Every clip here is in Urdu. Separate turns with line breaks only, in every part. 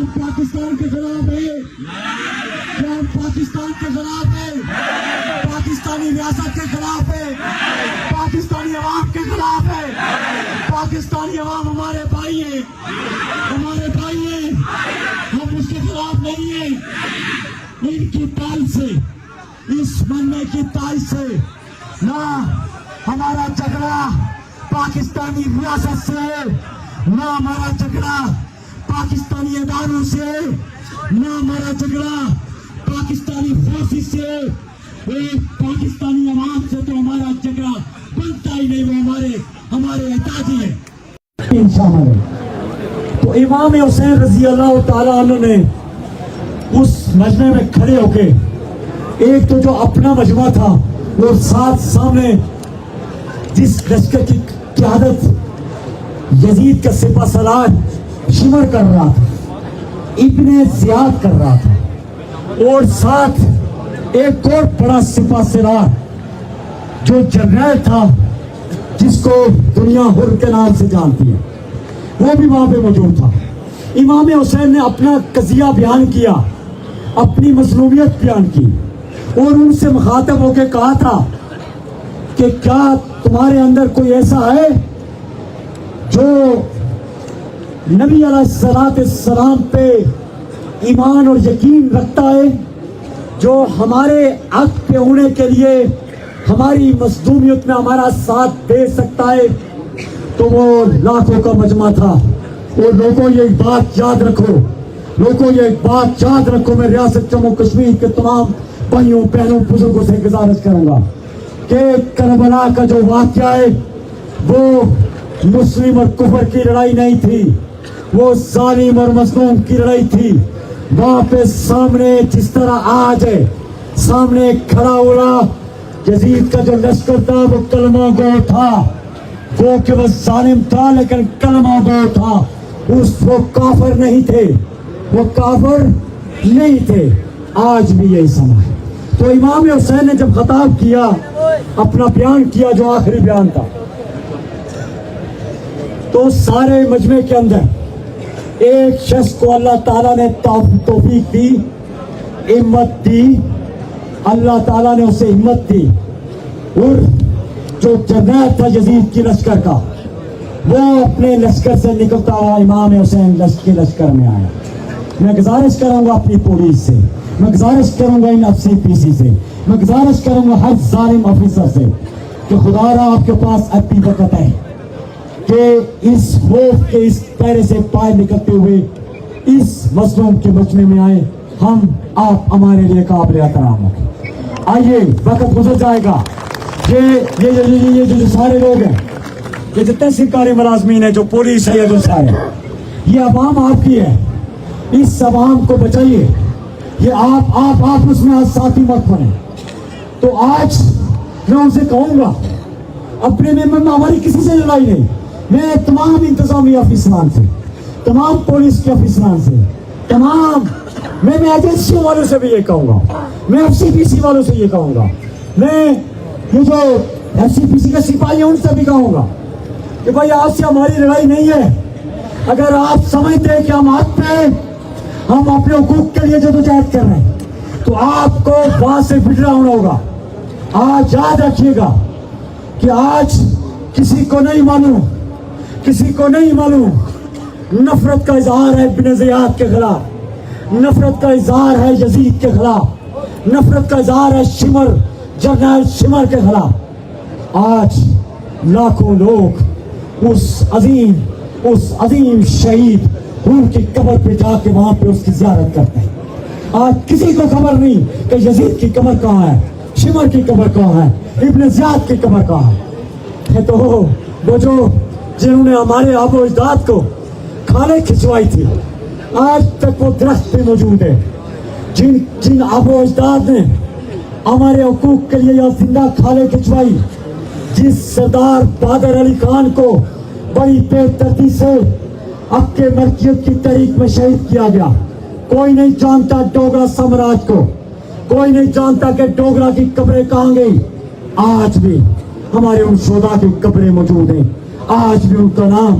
ہم پاکستان کے خلاف ہیں؟ کیا ہم پاکستان کے خلاف ہیں؟ پاکستانی ریاست کے خلاف ہے؟ پاکستانی عوام کے خلاف ہے؟ پاکستانی عوام ہمارے بھائی ہیں، ہمارے بھائی ہیں، ہم اس کے خلاف نہیں ہیں۔ ان کی تائید سے، اس بننے کی تائید سے نہ ہمارا جھگڑا پاکستانی ریاست سے ہے، نہ ہمارا جھگڑا پاکستانی اداروں سے، نہ ہمارا جھگڑا پاکستانی فورسز سے، پاکستانی عوام سے تو ہمارا جھگڑا بنتا ہی نہیں، وہ ہمارے احتیاطی ہے انشاءاللہ۔ تو امام حسین رضی اللہ تعالیٰ عنہ نے اس مجمع میں کھڑے ہو کے ایک تو جو اپنا مجمع تھا اور ساتھ سامنے جس لشکر کی قیادت یزید کا سپہ سالار شمر کر رہا تھا، ابن زیاد کر رہا تھا، اور ساتھ ایک اور بڑا سپہ سالار جو جنرل تھا جس کو دنیا حر کے نام سے جانتی ہے، وہ بھی وہاں پہ موجود تھا۔ امام حسین نے اپنا قضیہ بیان کیا، اپنی مظلومیت بیان کی، اور ان سے مخاطب ہو کے کہا تھا کہ کیا تمہارے اندر کوئی ایسا ہے جو نبی علیہ السلام پہ ایمان اور یقین رکھتا ہے، جو ہمارے حق پہ ہونے کے لیے ہماری مظلومیت میں ہمارا ساتھ دے سکتا ہے؟ تو وہ لاکھوں کا مجمع تھا۔ اور لوگوں یہ بات یاد رکھو، لوگوں یہ بات یاد رکھو، میں ریاست جموں کشمیر کے تمام بھائیوں بہنوں بزرگوں سے گزارش کروں گا کہ کربلا کا جو واقعہ ہے وہ مسلم اور کفر کی لڑائی نہیں تھی، وہ ظالم اور مظلوم کی لڑائی تھی۔ وہاں پہ سامنے جس طرح آج ہے سامنے کھڑا ہوا یزید کا جو لشکر تھا وہ کلمہ گو تھا، وہ کہ وہ ظالم تھا لیکن کلمہ گو تھا، وہ کافر نہیں تھے، وہ کافر نہیں تھے۔ آج بھی یہی سما ہے۔ تو امام حسین نے جب خطاب کیا، اپنا بیان کیا جو آخری بیان تھا، تو سارے مجمع کے اندر ایک شخص کو اللہ تعالیٰ نے توفیق دی، ہمت دی، اللہ تعالیٰ نے اسے ہمت دی، اور جو جنرل تھا یزید کی لشکر کا، وہ اپنے لشکر سے نکلتا ہوا امام حسین کے لشکر میں آیا۔ میں گزارش کروں گا اپنی پولیس سے، میں گزارش کروں گا ان FCPC سے، میں گزارش کروں گا ہر ظالم آفیسر سے کہ خدا را آپ کے پاس اب بھی وقت ہے کہ اس خوف کے اس پہرے سے باہر نکلتے ہوئے اس مظلوم کے مجمع میں آئے۔ آپ ہمارے لیے قابل احترام ہو، آئیے، وقت گزر جائے گا۔ یہ جو سارے لوگ ہیں، یہ جتنے سرکاری ملازمین ہیں، جو پولیس ہے، جو سارے، یہ عوام آپ کی ہے، اس عوام کو بچائیے۔ یہ آپ اس میں ساتھی مت بنیں۔ تو آج میں ان سے کہوں گا، اپنے میں ہماری کسی سے لڑائی نہیں، میں تمام انتظامی افسران سے، تمام پولیس کے افسران سے، تمام میں ایجنسیوں والوں سے بھی یہ کہوں گا، میں FCPC والوں سے یہ کہوں گا، میں یہ جو FCPC کے سپاہی ہیں ان سے بھی کہوں گا کہ بھائی آپ سے ہماری لڑائی نہیں ہے۔ اگر آپ سمجھتے ہیں کہ ہم حق پہ ہیں، ہم اپنے حقوق کے لیے جدوجہد کر رہے ہیں، تو آپ کو وہاں سے وڈرا ہونا ہوگا۔ آج یاد رکھیے گا کہ آج کسی کو نہیں معلوم نفرت کا اظہار ہے ابن زیاد کے خلاف، نفرت کا اظہار ہے یزید کے خلاف، نفرت کا اظہار ہے جنرل شمر کے خلاف۔ آج لاکھوں لوگ اس عظیم شہید ان کی قبر پہ جا کے وہاں پہ اس کی زیارت کرتے ہیں۔ آج کسی کو خبر نہیں کہ یزید کی قبر کہاں ہے، شمر کی قبر کہاں ہے، ابن زیاد کی قبر کہاں ہے۔ تو وہ جنہوں نے ہمارے آب و اجداد کو کھالیں کھچوائی تھی، آج تک وہ درخت پہ موجود ہے۔ جن آب و اجداد نے ہمارے حقوق کے لیے یا زندہ کھالیں کھچوائی، جس سردار بہادر علی خان کو بڑی بے دردی سے اب کے مرکزیت کی تحریک میں شہید کیا گیا، کوئی نہیں جانتا ڈوگرا سامراج کو، کوئی نہیں جانتا کہ ڈوگرا کی قبریں کہاں گئی۔ آج بھی ہمارے ان شہداء کی قبریں موجود ہیں، آج بھی ان کا نام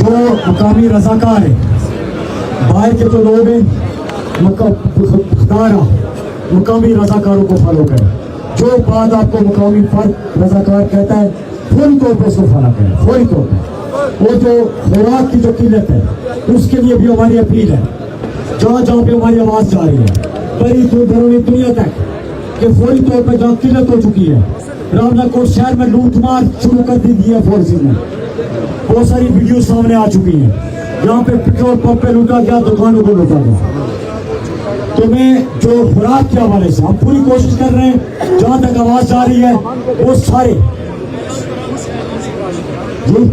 جو مقامی رضاکار ہے باہر کے جو لوگ ہیں خدارہ مقامی رضاکاروں کو فالو کریں جو بات آپ کو مقامی فرد رضاکار کہتا ہے فوری طور پہ اس کو فالو کریں فوری طور پہ وہ جو خوراک کی جو قلت ہے اس کے لیے بھی ہماری اپیل ہے جہاں جہاں پہ ہماری آواز جا رہی ہے بڑی بیرونی دنیا تک کہ فوری طور پہ جہاں قلت ہو چکی ہے رامنا کوٹ شہر میں لوٹ مار شروع کر دی ہے فورسز نے بہت ساری ویڈیو سامنے آ چکی ہیں جہاں پہ پیٹرول پمپ پہ لوٹا گیا دکانوں کو لوٹا گیا تو میں جو خوراک کے حوالے سے ہم پوری کوشش کر رہے ہیں جہاں تک آواز جا رہی ہے وہ سارے جی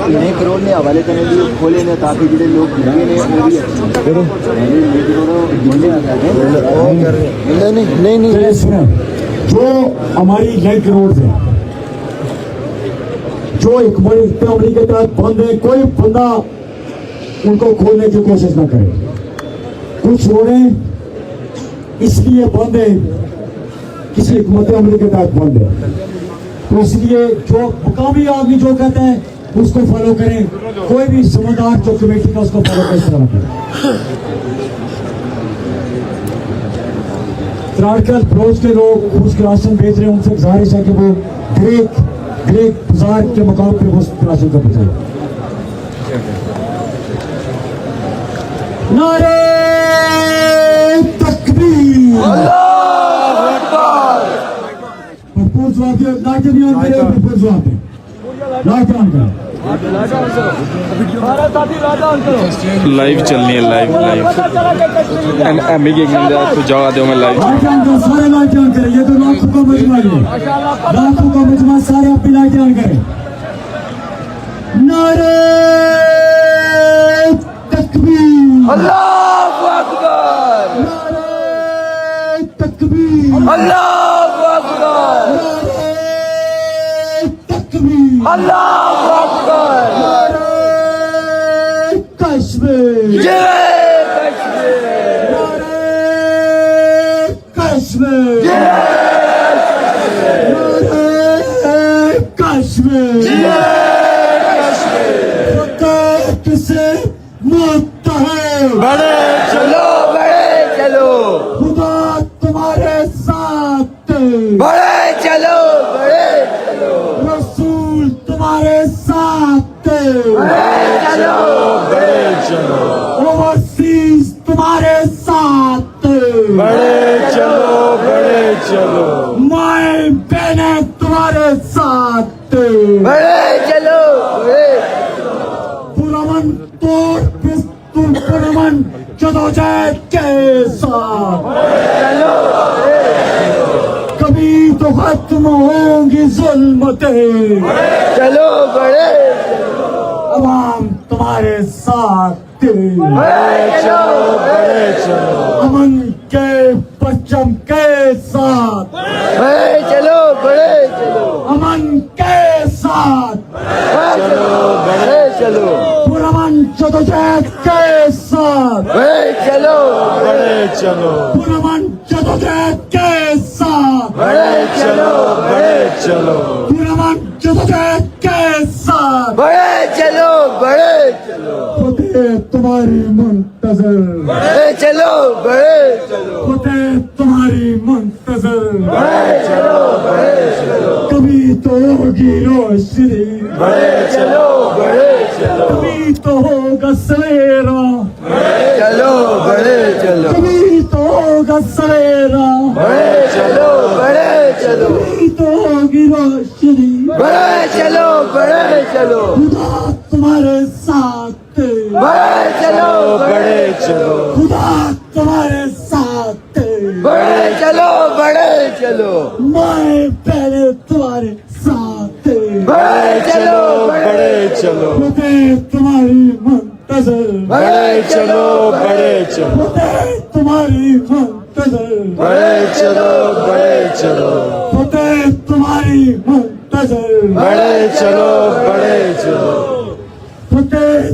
نئے کروڑ نے حوالے کرنے لیے کھولے نے تاکہ جڑے لوگ بھیجے نے وہ بھی
نہیں سنیں جو ہماری لنک روڈ ہیں جو ایک بڑی عملی کے تحت بند ہے کوئی بندہ ان کو کھولنے کی کوشش نہ کرے کچھ روڈیں اس لیے بند ہے کسی حکمت عملی کے تحت بند ہے تو اس لیے جو مقامی آدمی جو کہتے ہیں اس کو فالو کریں کوئی بھی سمجھدار جو کمیٹی کا اس کو فالو کر طرح کریں تراڑکل بروچ کے لوگ اس کے راشن بیچ رہے ہیں ان سے گزارش ہے کہ وہ گریک بازار کے مقام پہ وہ راشن کا بچائے نعرہ تکبیر بھرپور جواب دے لائٹیں نہیں آن کرے بھرپور جواب دے لائٹیں آن کرے
لائیو چلنی ہے لائیو ایم ای کی تو جگہ دو میں لائیو
لائٹیں آن کرے سارے لائٹیں آن کرے یہ تو لاکھوں کا مجمع ہے لاکھوں کا مجمع سارے اپنی لائٹیں آن کرے نعرہ تکبیر
اللہ اکبر
نعرہ تکبیر
اللہ اکبر
نعرہ تکبیر
اللہ اکبر
نعرہ کشمیر
جے کشمیر
نعرہ کشمیر نعرہ کشمیر فتح کسے متحد
بڑے چلو بڑے چلو
خدا تمہارے ساتھ
بڑے چلو بڑے چلو
رسول تمہارے ساتھ
چلو بڑے چلو
اوورسیز تمہارے ساتھ
بڑے چلو بڑے چلو
مائیں بہنیں تمہارے ساتھ
بڑے چلو بڑے
پرامن توڑ پستول پرامن جدوجہد کے ساتھ کبھی تو ختم ہوں گی ظلمتیں
چلو بڑے
عوام تمہارے ساتھ
بڑے چلو بڑے چلو
امن کے پرچم کے ساتھ
بڑے چلو بڑے چلو
امن کے ساتھ
چلو بڑے چلو
پرامن جدوجہد کے ساتھ
بڑے چلو
بڑے چلو
پرامن جدوجہد کے ساتھ
بڑے چلو
بڑے چلو
پرامن جدوجہد کے ساتھ
بڑے چلو بڑے چلو
فتح تمہاری منتظر
بڑے چلو بڑے چلو
فتح تمہاری منتظر
بڑے چلو بڑے چلو
کبھی تو ہوگی روشنی
بڑے چلو بڑے چلو
کبھی تو ہوگا سویرا
چلو بڑے چلو
کبھی تو ہوگا سویرا
بڑے چلو بڑے چلو
کبھی تو ہوگی روشنی
بڑے چلو بڑے چلو
خدا تمہارے ساتھ
بڑے چلو
بڑے چلو
خدا تمہارے ساتھ
بڑے چلو بڑے چلو
میں پہلے تمہارے ساتھ
بڑے چلو
بڑے چلو
فتح تمہاری منتظر
بڑے چلو بڑے چلو
فتح تمہاری منتظر
بڑے چلو بڑے چلو
فتح تمہاری منتظر
بڑے چلو بڑے چلو
فتح